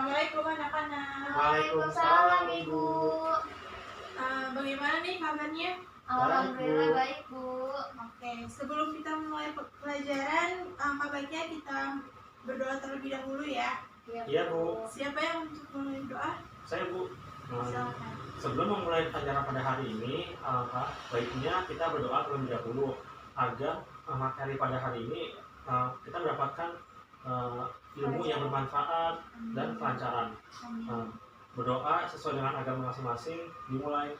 Assalamualaikum anak-anak. Waalaikumsalam Ibu. Bagaimana nih kabarnya? Alhamdulillah baik Bu. Oke, sebelum kita mulai pelajaran, baiknya kita berdoa terlebih dahulu ya. Iya Bu. Siapa yang untuk mulai doa? Saya Bu. Silakan. Sebelum memulai pelajaran pada hari ini, baiknya kita berdoa terlebih dahulu agar materi pada hari ini kita mendapatkan ilmu yang bermanfaat dan kelancaran. Berdoa sesuai dengan agama masing-masing. Dimulai.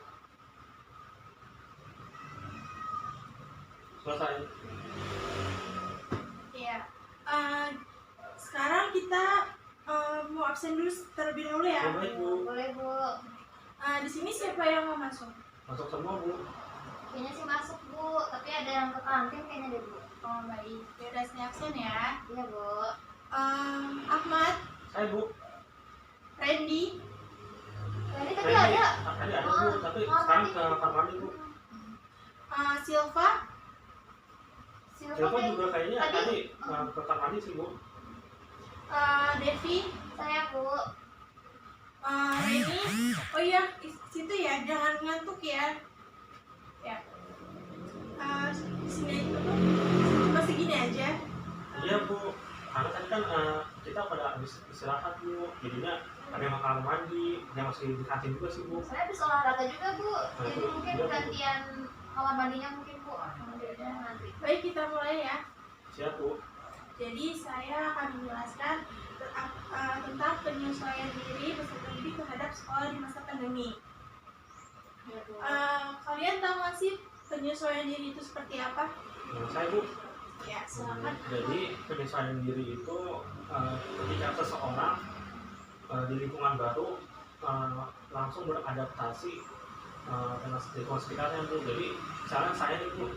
Selesai. Iya. Sekarang kita mau absen dulu terlebih dahulu ya. Baik Bu. Boleh Bu. Di sini siapa yang mau masuk? Masuk semua Bu. Kayaknya sih masuk Bu, tapi ada yang ke kantin kayaknya deh Bu. Oh baik, ya udah saya absen ya. Iya Bu. Ahmad, Saya Bu. Randy, Tadi ada. Tadi ada Bu, tapi sekarang ke kamar mandi Bu. Silva, Siapa juga kayaknya tadi ke kamar mandi sih Bu. Devi, Saya Bu. Reni. Oh iya, situ ya, jangan ngantuk ya. Ya. Sini itu masih gini aja. Iya Bu, karena tadi kan kita pada habis istirahat Bu, jadinya ada yang kamar mandi, yang masih di kantin juga sih Bu. Saya habis olahraga juga Bu. Jadi Iya, mungkin Bu. gantian kamar mandinya mungkin Bu. Udah nanti. Baik, kita mulai ya. Siap Bu. Jadi saya akan menjelaskan tentang penyesuaian diri peserta didik terhadap sekolah di masa pandemi. Iya Bu. Kalian tahu nggak sih penyesuaian diri itu seperti apa? Saya Bu. Ya, silakan. Jadi penyesuaian diri itu ketika seseorang di lingkungan baru langsung beradaptasi dengan lingkungan sekitarnya Bu. Jadi misalnya saya itu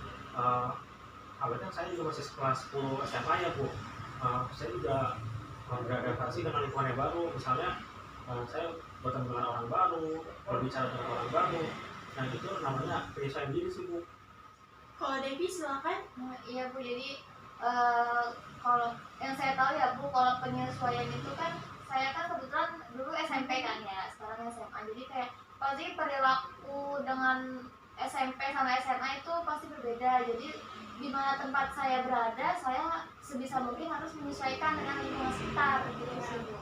awalnya saya juga masih kelas 10 SMA ya Bu. Saya juga beradaptasi dengan lingkungan yang baru. Misalnya saya bertemu dengan orang baru, berbicara dengan orang baru. Nah itu namanya penyesuaian diri sih Bu. Kalau Devi silakan. Iya Bu, jadi kalau yang saya tahu ya Bu, kalau penyesuaian itu kan saya kan kebetulan dulu SMP kan ya, sekarang SMA. Jadi kayak pasti perilaku dengan SMP sama SMA itu pasti berbeda. Jadi di mana tempat saya berada, saya sebisa mungkin harus menyesuaikan dengan lingkungan sekitar gitu sih Bu.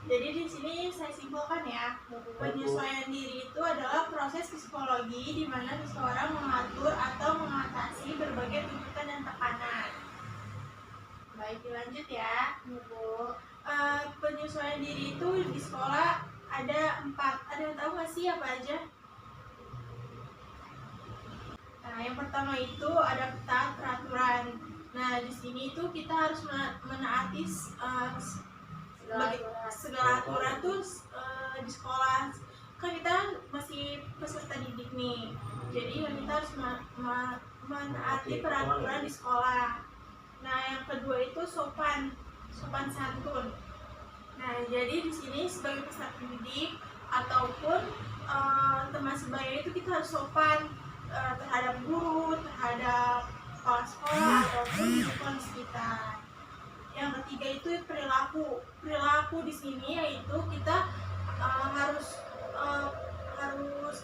Jadi di sini saya simpulkan ya, penyesuaian diri itu adalah proses psikologi di mana seseorang mengatur atau mengatasi berbagai tuntutan dan tekanan. Baik, dilanjut ya. Iya Bu. Penyesuaian diri itu di sekolah ada 4. Ada yang tahu nggak sih apa aja? Nah, yang pertama itu ada taat peraturan. Nah, di sini itu kita harus menaati segala aturan tuh di sekolah. Kan kita masih peserta didik nih, jadi kita harus menaati peraturan di sekolah. Nah, yang kedua itu sopan santun. Nah, jadi di sini sebagai peserta didik ataupun teman sebaya itu kita harus sopan terhadap guru, terhadap kepala sekolah ataupun lingkungan sekitar. Yang ketiga itu perilaku di sini yaitu kita harus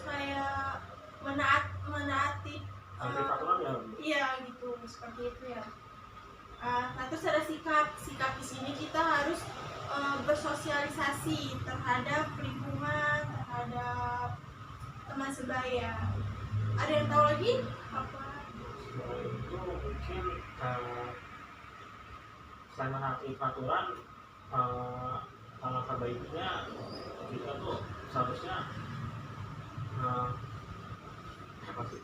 kayak menaati Peraturan ya. iya gitu, seperti itu ya. Nah, terus ada sikap di sini kita harus bersosialisasi terhadap lingkungan, terhadap teman sebaya. Ada yang tahu lagi apa? Itu mungkin selain menaati peraturan, alangkah baiknya kita tuh seharusnya apa sih?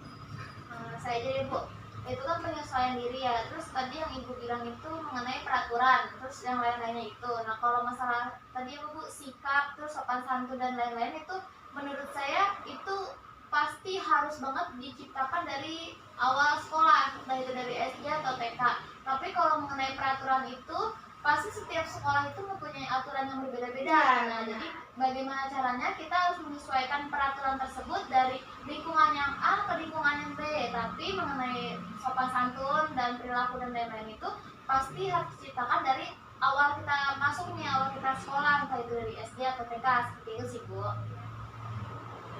Saya jadi Bu, itu kan penyesuaian diri ya. Terus tadi yang Ibu bilang itu mengenai peraturan, terus yang lain-lainnya itu. Nah kalau masalah tadi Bu sikap, terus sopan santun dan lain-lain itu menurut saya itu pasti harus banget diciptakan dari awal sekolah, entah itu dari SD atau TK. Tapi kalau mengenai peraturan itu pasti setiap sekolah itu mempunyai aturan yang berbeda-beda. Nah, jadi bagaimana caranya kita harus menyesuaikan peraturan tersebut dari lingkungan yang A ke lingkungan yang B. Tapi mengenai sopan santun dan perilaku dan lain-lain itu pasti harus diciptakan dari awal kita masuk nih, awal kita sekolah, entah itu dari SD atau TK, seperti itu sih Bu.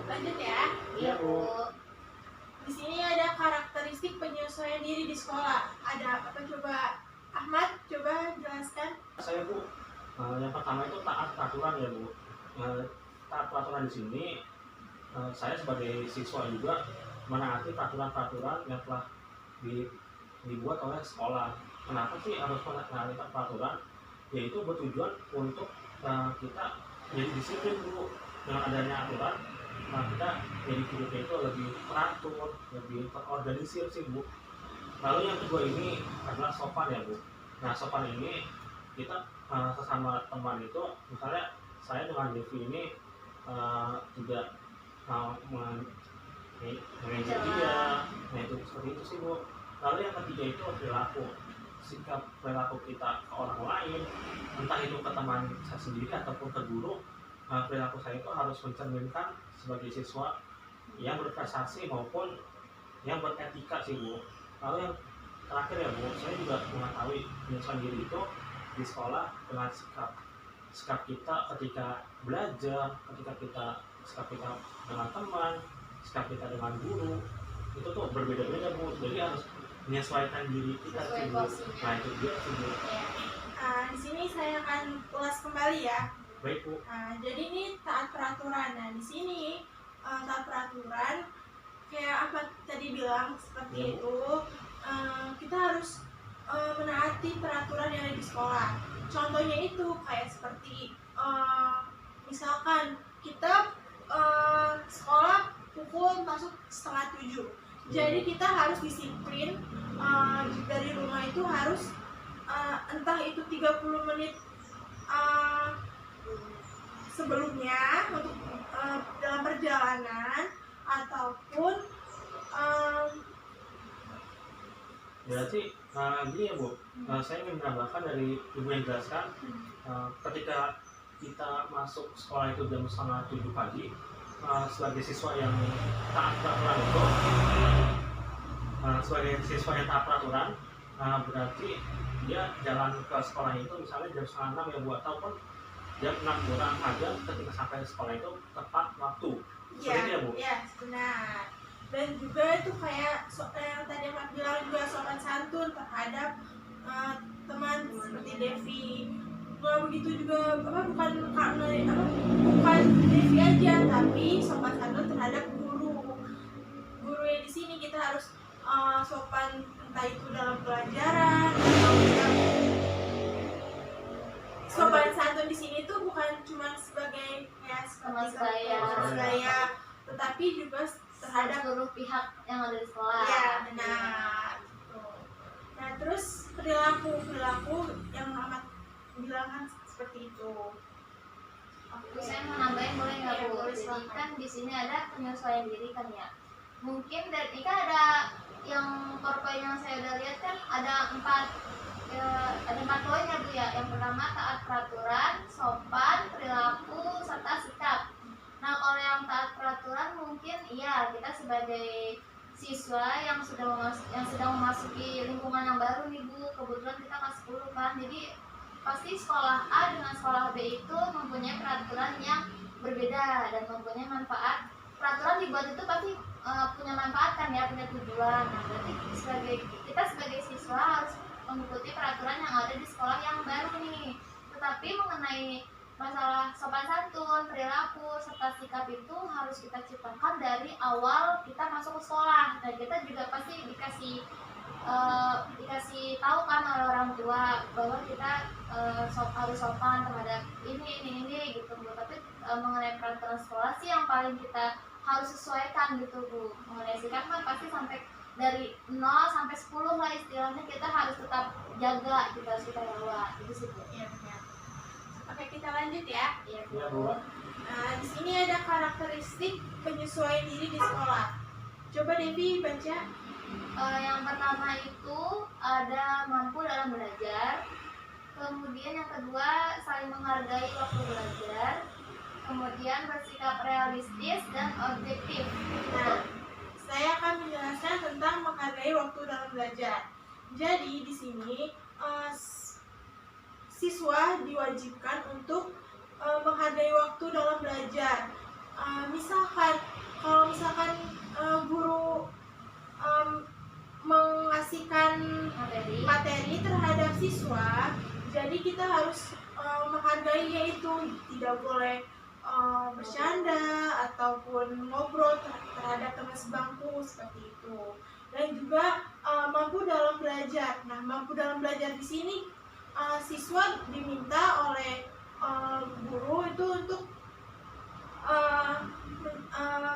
Lanjut ya. Iya Bu. Di sini ada karakteristik penyesuaian diri di sekolah. Ada apa coba? Ahmad, coba jelaskan. Saya Bu, yang pertama itu taat peraturan ya Bu. Taat peraturan di sini, saya sebagai siswa juga menaati peraturan-peraturan yang telah dibuat oleh sekolah. Kenapa sih harus menaati peraturan? Yaitu bertujuan untuk kita jadi disiplin dulu. Dengan adanya aturan, kita jadi hidupnya itu lebih teratur, lebih terorganisir sih Bu. Lalu yang kedua ini adalah sopan ya Bu. Nah sopan ini kita sesama teman itu, misalnya saya dengan Devi ini tidak mengejek dia, nah itu seperti itu sih Bu. Lalu yang ketiga itu perilaku, sikap perilaku kita ke orang lain, entah itu ke teman saya sendiri ataupun ke guru. Perilaku saya itu harus mencerminkan sebagai siswa yang berprestasi maupun yang beretika sih Bu. Lalu yang terakhir ya Bu, saya juga mengetahui penyesuaian diri itu di sekolah dengan sikap kita ketika belajar, sikap kita dengan teman, sikap kita dengan guru, itu tuh berbeda-beda Bu. Jadi harus menyesuaikan diri kita sih Bu. Nah itu dia sih Bu. Di sini saya akan ulas kembali ya. Baik Bu. Jadi ini taat peraturan. Nah di sini taat peraturan kayak apa tadi bilang seperti itu. Kita harus menaati peraturan yang ada di sekolah. Contohnya itu kayak seperti misalkan kita sekolah pukul masuk 6:30. Jadi kita harus disiplin dari rumah itu harus entah itu 30 menit sebelumnya untuk dalam perjalanan ataupun berarti gini ya Bu, saya ingin menambahkan dari Ibu yang jelaskan, ketika kita masuk sekolah itu jam 6:30 pagi, sebagai siswa yang taat peraturan itu, sebagai siswa yang taat peraturan, berarti dia jalan ke sekolah itu misalnya jam 5:30 ya Bu, ataupun jam 6 kurang aja ketika sampai sekolah itu tepat waktu. Seperti ya Bu? Iya, benar. Dan juga itu kayak yang tadi Ahmad bilang juga sopan santun terhadap teman seperti Devi. Begitu juga bukan Devi aja, tapi sopan santun terhadap guru. Guru yang di sini kita harus sopan entah itu dalam pelajaran atau sopan santun di sini tuh bukan cuma sebagai ya seperti saya, tetapi juga terhadap seluruh pihak yang ada di sekolah. Ya benar. Nah terus perilaku yang Ahmad bilang kan seperti itu. Terus saya mau nambahin boleh nggak Ya, Bu? boleh, Jadi silakan. kan di sini ada penyesuaian diri kan ya. Mungkin dari kan ada yang PowerPoint yang saya udah lihat kan ada 4 poin ya Bu ya. Yang pertama taat peraturan, sopan, perilaku, serta sikap. Nah kalau yang taat peraturan mungkin iya kita sebagai siswa yang sedang memasuki lingkungan yang baru nih Bu, kebetulan kita kelas 10 kan, jadi pasti sekolah A dengan sekolah B itu mempunyai peraturan yang berbeda dan mempunyai manfaat. Peraturan dibuat itu pasti punya manfaat kan ya, punya tujuan. Nah berarti kita sebagai siswa harus mengikuti peraturan yang ada di sekolah yang baru nih. Tetapi mengenai masalah sopan santun, perilaku, serta sikap itu harus kita ciptakan dari awal kita masuk ke sekolah. Dan kita juga pasti dikasih tahu kan oleh orang tua bahwa kita harus sopan terhadap ini gitu Bu. Tapi mengenai peraturan sekolah sih yang paling kita harus sesuaikan gitu Bu. Mengenai sikap kan pasti sampai dari 0 sampai 10 lah istilahnya kita harus tetap jaga, kita harus kita bawa itu sih Bu. Iya benar. Oke kita lanjut ya. Iya Iya, Bu. Bu. Nah di sini ada karakteristik penyesuaian diri di sekolah. Coba Devi baca. Yang pertama itu ada mampu dalam belajar, kemudian yang kedua saling menghargai waktu belajar, kemudian bersikap realistis dan objektif. Nah, saya akan menjelaskan tentang menghargai waktu dalam belajar. Jadi di sini siswa diwajibkan untuk menghargai waktu dalam belajar. Kalau misalkan guru mengasihkan materi terhadap siswa, jadi kita harus menghargainya, itu tidak boleh bercanda ataupun ngobrol terhadap teman sebangku seperti itu. Dan juga mampu dalam belajar. Nah, mampu dalam belajar di sini siswa diminta oleh guru itu untuk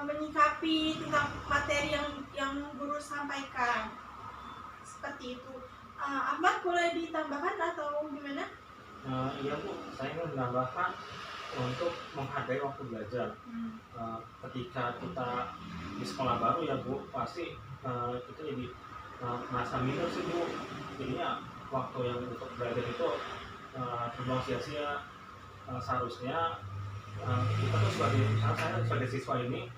menyikapi tentang materi yang guru sampaikan seperti itu. Ahmad, boleh ditambahkan atau gimana? Iya Bu, saya ingin menambahkan untuk menghargai waktu belajar. Ketika kita di sekolah baru ya Bu, pasti kita jadi merasa minder sih Bu. Jadinya waktu yang untuk belajar itu terbuang sia-sia. Seharusnya kita tuh saya sebagai siswa ini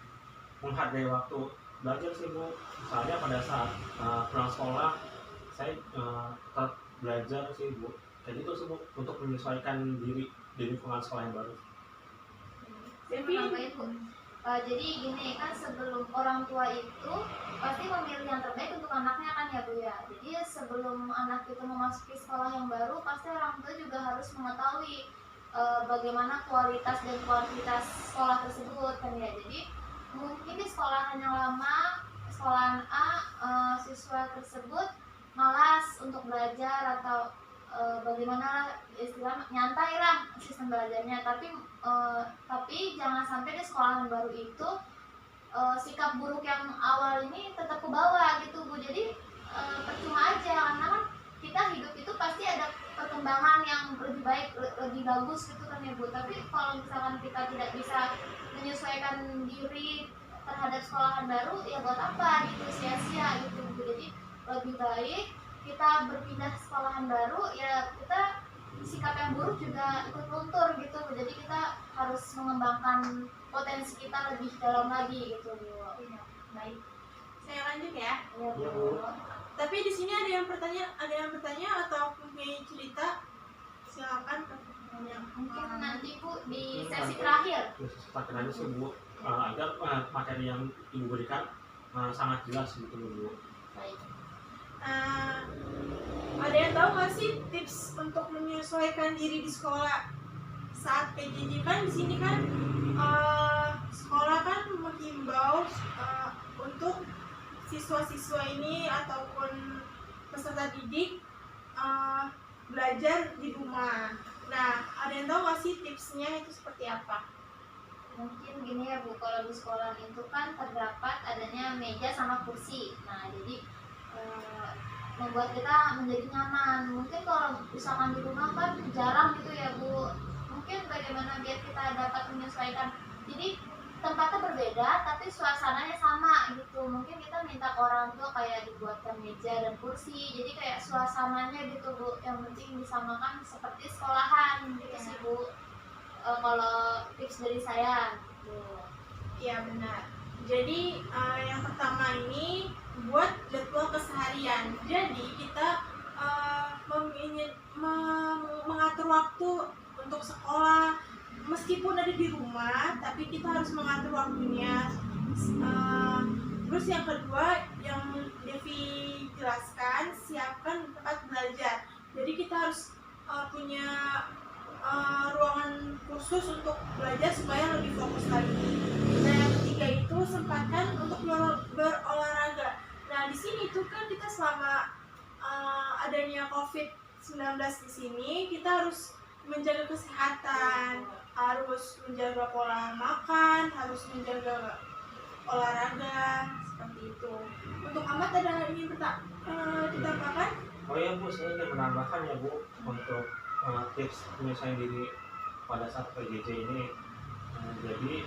menghargai waktu belajar sih Bu. Misalnya pada saat pulang sekolah saya tetap belajar sih Bu. Jadi itu sih Bu, untuk menyesuaikan diri di lingkungan sekolah yang baru. Jadi gini kan, sebelum orang tua itu pasti memilih yang terbaik untuk anaknya kan ya Bu ya. Jadi sebelum anak itu memasuki sekolah yang baru, pasti orang tua juga harus mengetahui bagaimana kualitas dan kuantitas sekolah tersebut kan ya. Jadi mungkin di sekolahan yang lama, sekolahan A, siswa tersebut malas untuk belajar atau bagaimana istilah nyantai lah sistem belajarnya, tapi jangan sampai di sekolahan baru itu sikap buruk yang awal ini tetap ke bawah gitu Bu. Jadi percuma aja, karena kan kita hidup itu pasti ada perkembangan yang lebih baik, lebih bagus gitu kan ya Bu. Tapi kalau misalkan kita tidak bisa menyesuaikan diri terhadap sekolahan baru, ya buat apa gitu, sia-sia gitu Bu. Jadi lebih baik kita berpindah ke sekolahan baru, ya kita sikap yang buruk juga ikut luntur gitu. Jadi kita harus mengembangkan potensi kita lebih dalam lagi gitu Bu. Iya, baik. Saya lanjut ya. Ya Iya, Bu. Bu. Tapi di sini ada yang bertanya atau punya cerita, silakan bertanya. Mungkin nanti Bu di sesi terakhir. Terakhir aja sih Bu, agar materi yang Ibu berikan sangat jelas gitu Bu. Baik. Ada yang tahu nggak sih tips untuk menyesuaikan diri di sekolah saat PJJ? Kan di sini kan sekolah kan menghimbau untuk siswa-siswa ini ataupun peserta didik belajar di rumah. Nah, ada yang tahu nggak sih tipsnya itu seperti apa? Mungkin gini ya Bu, kalau di sekolah itu kan terdapat adanya meja sama kursi. Nah, jadi membuat kita menjadi nyaman. Mungkin kalau misalkan di rumah kan jarang gitu ya Bu. Mungkin bagaimana biar kita dapat menyesuaikan. Jadi tempatnya berbeda tapi suasananya sama gitu. Mungkin kita minta ke orang tua kayak dibuatkan meja dan kursi. Jadi kayak suasananya gitu Bu. Yang penting disamakan seperti sekolahan gitu sih Bu. Kalau tips dari saya gitu. Iya benar. Jadi yang pertama ini buat jadwal keseharian. Jadi kita mengatur waktu untuk sekolah, meskipun ada di rumah, tapi kita harus mengatur waktunya. Terus yang kedua yang Devi jelaskan, siapkan tempat belajar. Jadi kita harus punya ruangan khusus untuk belajar supaya lebih fokus lagi. Nah, yang ketiga itu sempatkan untuk berolahraga. Nah, di sini itu kan kita selama adanya COVID-19 di sini, kita harus menjaga kesehatan, harus menjaga pola makan, harus menjaga olahraga seperti itu. Untuk Ahmad ada yang ingin ditambahkan? Oh ya Bu, saya ingin menambahkan ya Bu, untuk tips menyesuaikan diri pada saat PJJ ini. Jadi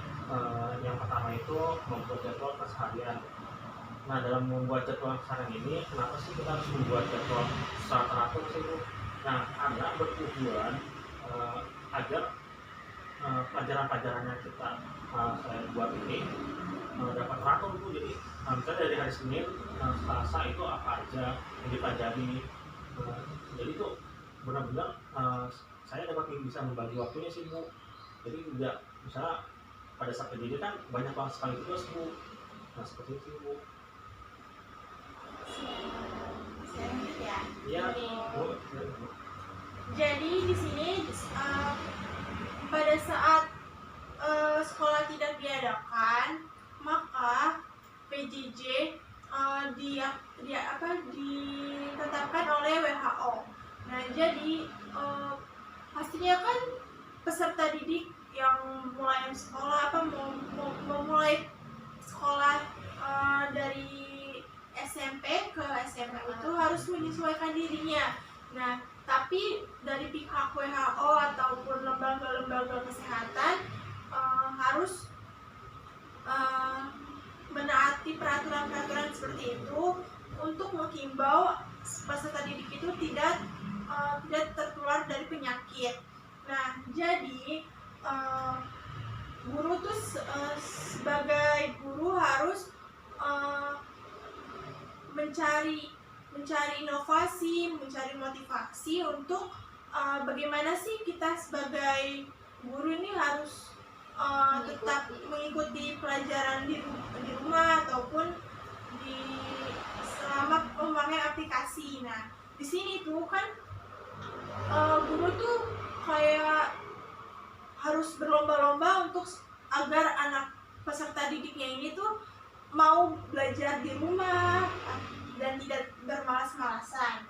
yang pertama itu membuat jadwal keseharian. Nah, dalam membuat jadwal keseharian ini, kenapa sih kita harus membuat jadwal secara teratur sih Bu? Nah, karena bertujuan agar pelajaran-pelajaran yang kita saya buat ini dapat teratur Bu. Jadi misalnya dari hari Senin, Selasa itu apa aja yang dipelajari. Jadi itu benar-benar saya dapat bisa membagi waktunya sih Bu. Jadi tidak misalnya pada saat PJJ kan banyak banget sekali tugas Bu. Nah seperti itu Bu. Saya lanjut ya. Iya Ini. Bu. Jadi di sini pada saat sekolah tidak diadakan, maka PJJ ditetapkan oleh WHO. Nah, jadi pastinya kan peserta didik yang mulai sekolah memulai sekolah dari SMP ke SMA itu harus menyesuaikan dirinya. Nah, tapi dari pihak WHO ataupun lembaga-lembaga kesehatan harus menaati peraturan-peraturan seperti itu untuk menghimbau peserta didik itu tidak tertular dari penyakit. Nah, jadi guru tuh sebagai guru harus mencari inovasi, mencari motivasi untuk bagaimana sih kita sebagai guru ini harus tetap mengikuti pelajaran di rumah ataupun selama memakai aplikasi. Nah, di sini tuh kan guru tuh kayak harus berlomba-lomba untuk agar anak peserta didiknya ini tuh mau belajar di rumah dan tidak bermalas-malasan.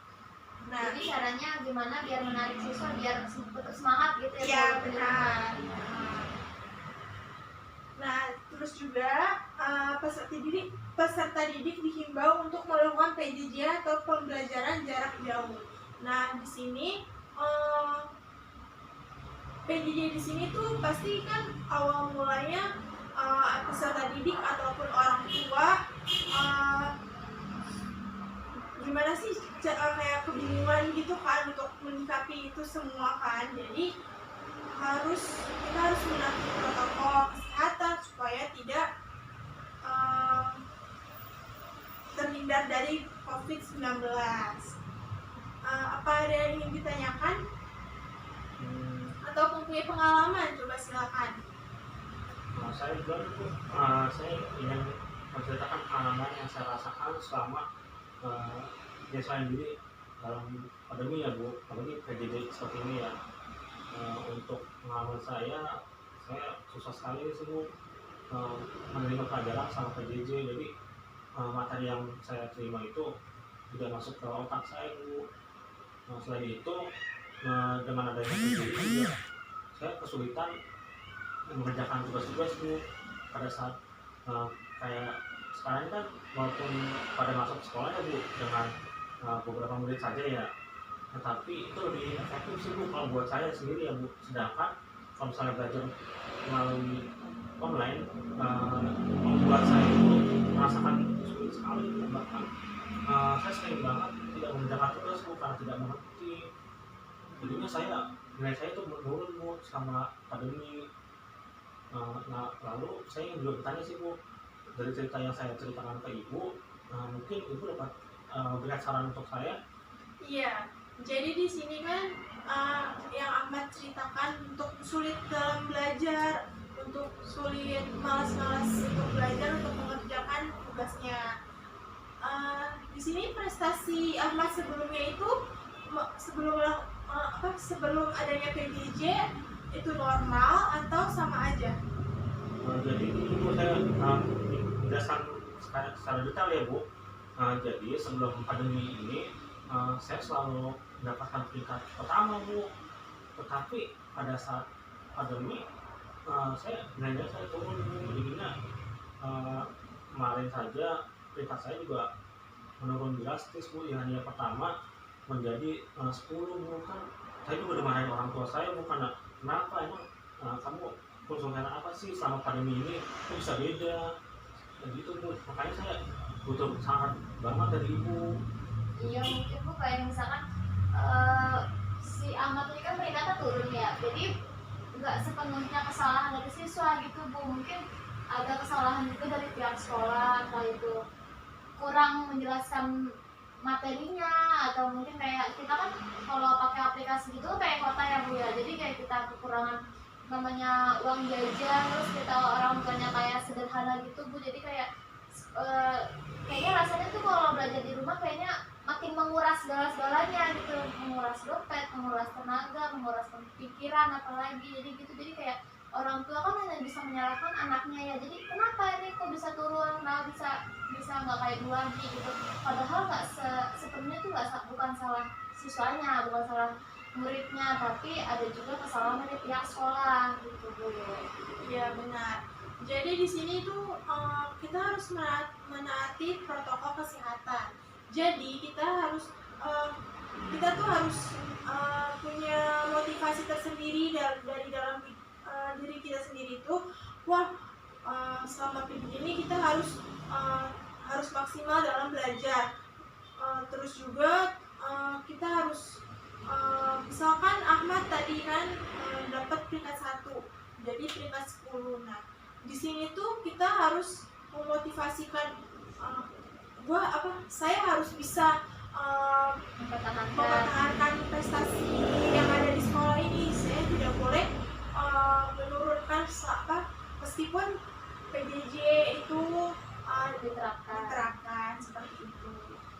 Nah, jadi caranya gimana biar menarik siswa biar tetap semangat gitu ya? Iya, benar. Nah, terus juga peserta didik dihimbau untuk melakukan PJJ atau pembelajaran jarak jauh. Nah, di sini PJJ di sini tuh pasti kan awal mulanya peserta didik ataupun orang tua gimana sih kayak kebingungan gitu kan untuk menyikapi itu semua kan. Jadi kita harus menaati protokol kesehatan supaya tidak terhindar dari COVID-19. Apa ada yang ingin ditanyakan? Atau mempunyai pengalaman? Coba silakan. Nah, saya juga saya ingin menceritakan pengalaman yang saya rasakan selama menyesuaikan diri dalam pandemi ya Bu, apalagi PJJ seperti ini ya. Untuk pengalaman saya susah sekali sih Bu menerima pelajaran sama PJJ. Jadi materi yang saya terima itu tidak masuk ke otak saya Bu. Selain itu dengan adanya PJJ juga saya kesulitan mengerjakan tugas-tugas Bu pada saat kayak sekarang ini kan walaupun pada masuk sekolah ya Bu dengan beberapa menit saja ya, tetapi itu lebih efektif sih Bu kalau buat saya sendiri ya Bu. Sedangkan kalau misalnya belajar melalui online membuat saya itu merasakan sulit sekali Bu. Bahkan saya sering banget tidak mengerjakan tugas Bu karena tidak mengerti. Jadinya nilai saya itu menurun Bu selama pandemi. Nah, lalu saya ingin juga bertanya sih Bu, dari cerita yang saya ceritakan ke Ibu, mungkin Ibu dapat berikan saran untuk saya. Iya, jadi di sini kan yang Ahmad ceritakan untuk sulit dalam belajar, untuk sulit malas-malas untuk belajar untuk mengerjakan tugasnya. Di sini prestasi Ahmad sebelumnya itu sebelum adanya PJJ itu normal atau sama aja? Jadi itu saya menjelaskan secara detail ya Bu. Jadi sebelum pandemi ini saya selalu mendapatkan peringkat pertama Bu. Tetapi pada saat pandemi nilainya saya turun Bu. Jadinya kemarin saja peringkat saya juga menurun drastis Bu. Yang hanya pertama menjadi 10 Bu. Kan saya juga dimarahin orang tua saya Bu, karena kenapa emang kamu konsultan apa sih selama pandemi ini kok bisa beda gitu Bu. Makanya saya butuh saran banget dari Ibu. Iya, mungkin Bu kayak misalkan si Ahmad ini kan peringkatnya turun ya, jadi nggak sepenuhnya kesalahan dari siswa gitu Bu. Mungkin ada kesalahan juga dari pihak sekolah, entah itu kurang menjelaskan materinya, atau mungkin kayak kita kan kalau pakai aplikasi gitu kayak kota ya Bu ya, jadi kayak kita kekurangan namanya uang jajan, terus kita orang tuanya kayak sederhana gitu Bu, jadi kayak kayaknya rasanya tuh kalau belajar di rumah kayaknya makin menguras segala-segalanya gitu, menguras dompet, menguras tenaga, menguras pikiran apalagi, jadi gitu. Jadi kayak orang tua kan hanya bisa menyalahkan anaknya ya, jadi kenapa ini kok bisa turun, nah bisa nggak kayak dulu lagi gitu, padahal nggak sepenuhnya tuh bukan salah siswanya, bukan salah muridnya, tapi ada juga kesalahan dari pihak sekolah gitu Bu. Ya benar. Jadi di sini tuh kita harus menaati protokol kesehatan. Jadi kita harus kita tuh harus punya motivasi tersendiri dari dalam diri kita sendiri itu. Wah, selama PJJ ini kita harus maksimal dalam belajar. Terus juga kita harus misalkan Ahmad tadi kan dapat peringkat 1, jadi peringkat 10. Nah, di sini tuh kita harus memotivasikan saya harus bisa mempertahankan prestasi yang ada di sekolah ini. Saya tidak boleh menurunkan meskipun PJJ itu diterapkan seperti itu.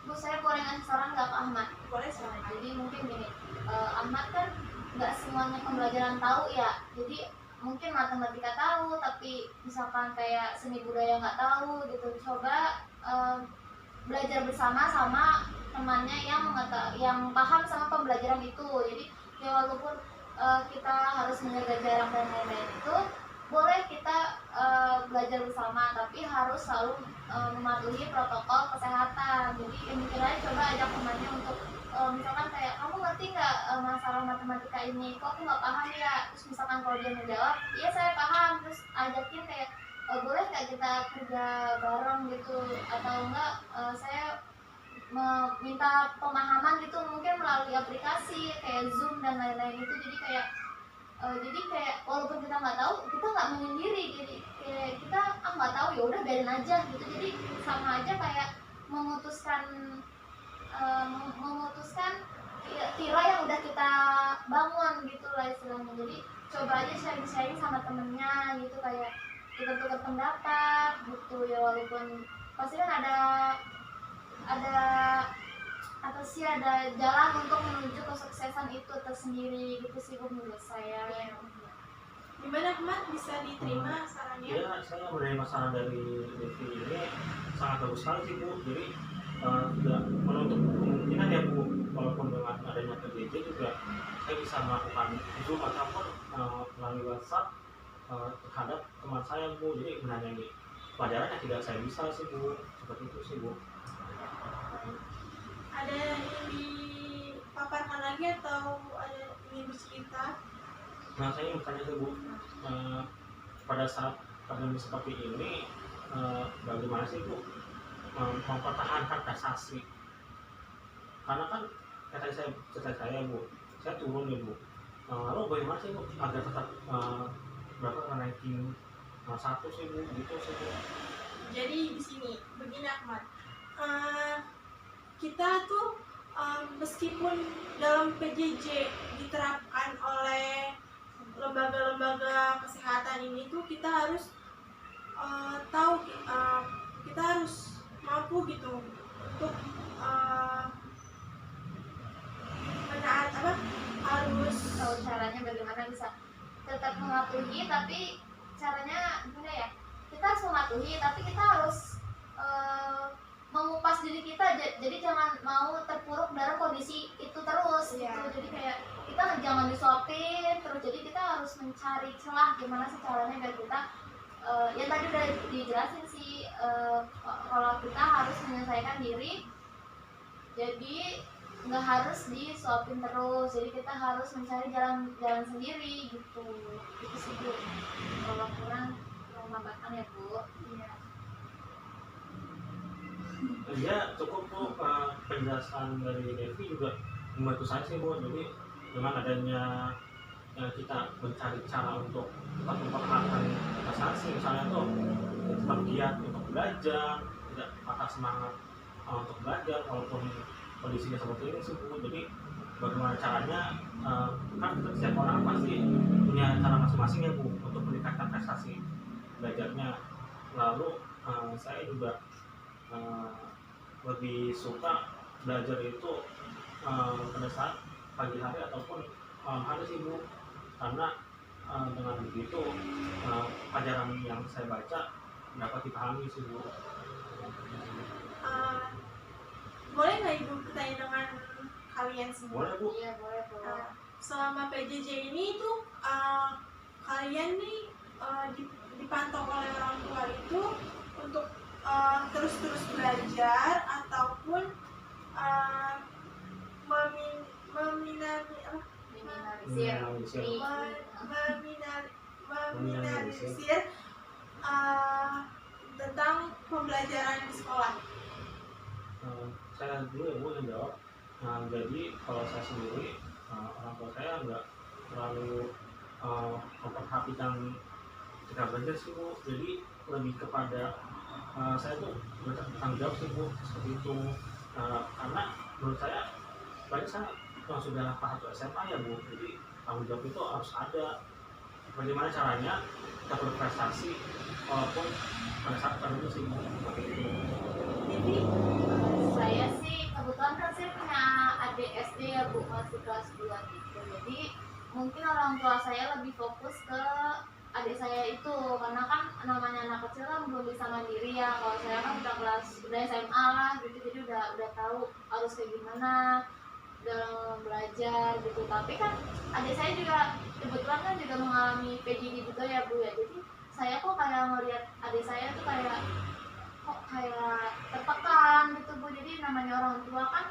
Bu, saya boleh ngasih saran nggak ke Ahmad? Boleh saran. Jadi mungkin gini, Ahmad kan nggak semuanya pembelajaran tahu ya, jadi mungkin matematika tahu tapi misalkan kayak seni budaya nggak tahu gitu, coba belajar bersama sama temannya yang paham sama pembelajaran itu. Jadi ya walaupun kita harus menjaga jarak dan lain-lain itu, boleh kita belajar bersama, tapi harus selalu mematuhi protokol kesehatan. Jadi mungkin aja coba ajak temannya untuk misalkan kayak, kamu ngerti nggak masalah matematika ini, kok aku nggak paham ya, terus misalkan kalau dia menjawab iya saya paham, terus ajakin kayak boleh nggak kita kerja bareng gitu, atau enggak saya meminta pemahaman gitu, mungkin melalui aplikasi kayak Zoom dan lain-lain itu. Jadi kayak walaupun kita nggak tahu, kita nggak menyendiri, jadi kayak kita nggak tahu ya udah biarin aja gitu. Jadi sama aja kayak memutuskan tira yang udah kita bangun gitu lah istilahnya. Jadi coba aja sharing sama temennya gitu, kayak tukar-tukar pendapat gitu ya, walaupun pasti kan ada jalan untuk menuju kesuksesan itu tersendiri gitu sih menurut saya. Gimana Ahmad, bisa diterima sarannya? Ya, saya menerima saran dari Devi ini sangat bagus sekali sih Bu. Jadi tidak menutup kemungkinan ya Bu, walaupun dengan adanya PJJ juga saya bisa melakukan Zoom ataupun melalui WhatsApp terhadap teman saya Bu. Jadi menanyai pelajaran yang tidak saya bisa sih Bu, seperti itu sih Bu. Ada yang ingin dipaparkan lagi atau ada ingin bercerita? Nah, saya ingin bertanya Bu, pada saat pandemi seperti ini bagaimana sih Bu mempertahankan prestasi? Karena kan kata saya Bu, saya turun ya Bu. Lalu bagaimana sih Bu agar tetap berapa ranking 1 sih Bu, gitu sih Bu. Jadi di sini begini Ahmad, kita tuh meskipun dalam PJJ diterapkan oleh lembaga-lembaga kesehatan ini tuh, kita harus tahu kita harus mampu gitu untuk harus tahu caranya bagaimana bisa tetap mematuhi, tapi caranya gimana ya, kita harus mematuhi tapi kita harus mengupas diri kita, jadi jangan mau terpuruk dalam kondisi itu terus gitu. Jadi kayak kita jangan disuapin terus, jadi kita harus mencari celah gimana sih caranya biar kita ya tadi udah dijelasin sih, kalau kita harus menyelesaikan diri, jadi nggak harus disuapin terus, jadi kita harus mencari jalan sendiri gitu. Itu sih Bu, kalau kurang tambahkan ya Bu. Ya cukup Bu, penjelasan dari Devi juga membantu saya sih Bu. Jadi dengan adanya kita mencari cara untuk tetap mempertahankan prestasi, misalnya tuh tetap giat untuk belajar, tidak patah semangat untuk belajar walaupun kondisinya seperti ini sih Bu. Jadi bagaimana caranya, kan setiap orang pasti punya cara masing-masing ya Bu untuk meningkatkan prestasi belajarnya. Lalu saya juga lebih suka belajar itu pada saat pagi hari ataupun malam hari sih Bu, karena dengan begitu pelajaran yang saya baca dapat dipahami sih Bu. Boleh nggak Ibu bertanya dengan kalian semua? Boleh Bu. Iya boleh bu. Selama PJJ ini tuh kalian nih dipantau oleh orang tua itu untuk terus-terus belajar ataupun Meminimalisir. meminimalisir tentang pembelajaran di sekolah. Saya dulu ya Bu yang jawab. Jadi kalau saya sendiri, orang tua saya nggak terlalu memperhatikan ketika belajar sih Bu. Jadi lebih kepada saya tuh bertanggung jawab sih Bu, seperti itu. Karena menurut saya banyak saya yang sudah kelas 1 SMA ya Bu, jadi tanggung jawab itu harus ada. Bagaimana caranya kita berprestasi walaupun pada saat pandemi sih Bu, seperti itu. Jadi Saya sih kebetulan kan saya punya adik SD ya bu, masih kelas 2 gitu. Jadi mungkin orang tua saya lebih fokus ke adik saya itu, karena kan namanya anak kecil kan belum bisa mandiri ya. Kalau saya kan udah SMA lah gitu, jadi udah tahu harus kayak gimana dalam belajar gitu. Tapi kan adik saya juga kebetulan kan juga mengalami PJJ juga ya bu ya. Jadi saya kok kayak ngeliat adik saya tuh kayak tertekan gitu bu. Jadi namanya orang tua kan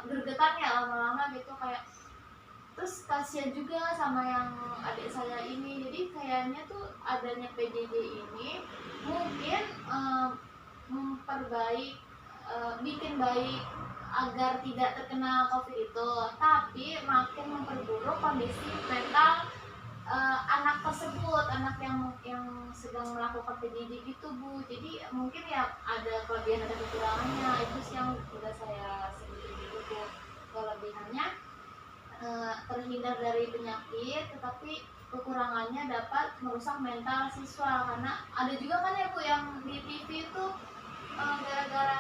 gergetan ya lama-lama gitu, kayak terus kasihan juga sama yang adik saya ini. Jadi kayaknya tuh adanya PJJ ini mungkin memperbaik, bikin baik agar tidak terkena COVID itu, tapi makin memperburuk kondisi mental anak tersebut, anak yang sedang melakukan PJJ gitu bu. Jadi mungkin ya ada kelebihan ada kekurangannya, itu sih yang udah saya sebutin gitu bu. Kelebihannya terhindar dari penyakit, tetapi kekurangannya dapat merusak mental siswa. Karena ada juga kan ya bu yang di TV itu gara-gara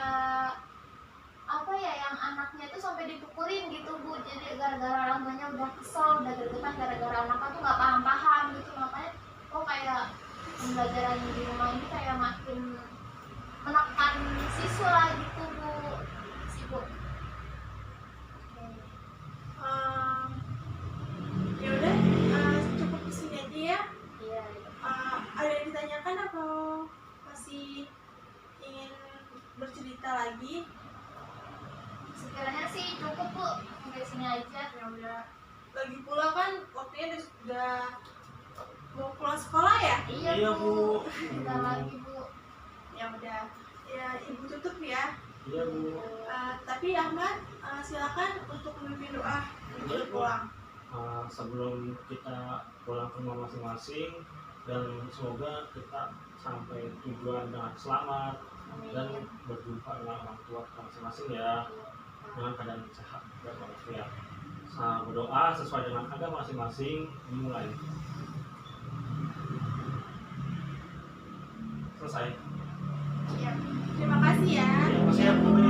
apa ya, yang anaknya itu sampai dipukulin gitu bu. Jadi gara-gara orang tuanya udah kesel, udah gergetan gara-gara anaknya tuh nggak paham gitu. Makanya kayak pembelajaran di rumah ini kayak makin menekan siswa gitu bu. Ya udah, cukup di sini aja ya. Iya. Ada yang ditanyakan atau masih ingin bercerita lagi? Sekiranya sih cukup bu, sampai sini aja. Ya udah. Lagi pula kan waktunya udah mau pulang sekolah ya? Iya bu. Bentar lagi bu. Ya udah. Ya ibu tutup ya. Iya Bu. Tapi Ahmad, silakan untuk memimpin doa Boleh, untuk Bu. pulang. Sebelum kita pulang ke rumah masing-masing, dan semoga kita sampai tujuan dengan selamat dan berjumpa dengan orang tua kita masing-masing ya, dengan keadaan sehat dan walafiat. Berdoa sesuai dengan agama masing-masing, dimulai. Selesai. Ya. Terima kasih ya. Terima kasih ya Bu.